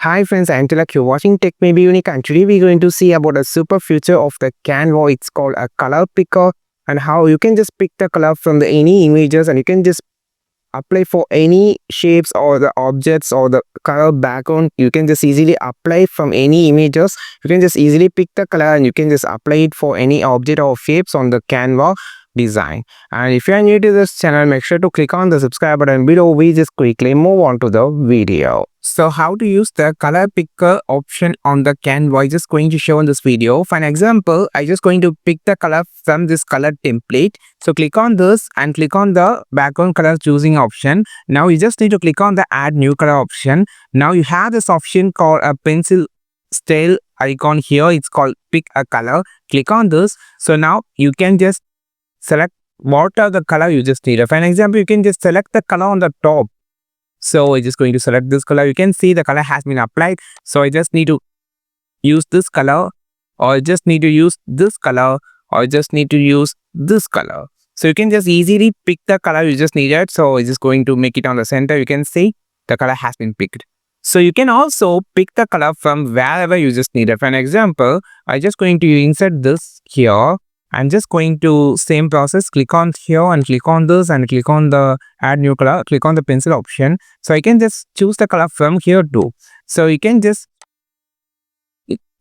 Hi friends, I'm Tilak. You're watching Tech Maybe Unique, and today we're going to see about a super feature of the Canva. It's called a color picker, and how you can just pick the color from any images and you can just apply for any shapes or the objects or the color background. You can just easily apply from any images. You can just easily pick the color and you can just apply it for any object or shapes on the Canva design. And if you are new to this channel, make sure to click on the subscribe button below. We just quickly move on to the video. So how to use the color picker option on the Canva, I'm just going to show in this video. For an example, I'm just going to pick the color from this color template. So click on this and click on the background color choosing option. Now you just need to click on the add new color option. Now you have this option called a pencil style icon here. It's called pick a color. Click on this. So now you can just select what are the color you just need. For an example, you can just select the color on the top. So we're just going to select this color. You can see the color has been applied. So I just need to use this color, or I just need to use this color, or I just need to use this color. So you can just easily pick the color you just needed. So I'm just going to make it on the center. You can see the color has been picked. So you can also pick the color from wherever you just need it. For an example, I'm just going to insert this here. I'm just going to same process, click on here and click on this and click on the add new color, click on the pencil option. So I can just choose the color from here too. So you can just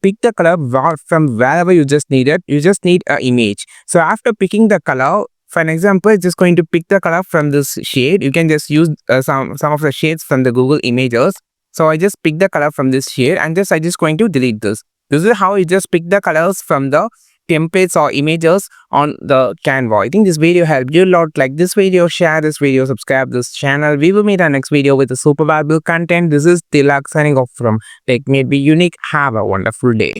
pick the color from wherever you just need it. You just need an image. So after picking the color, for an example, it's just going to pick the color from this shade. You can just use some of the shades from the Google images. So I just pick the color from this shade and I just going to delete this. This is how you just pick the colors from the templates or images on the Canva. I think this video helped you a lot. Like this video, share this video, subscribe this channel. We will meet our next video with a super valuable content. This is Tilak signing off from Tech Maybe Unique. Have a wonderful day.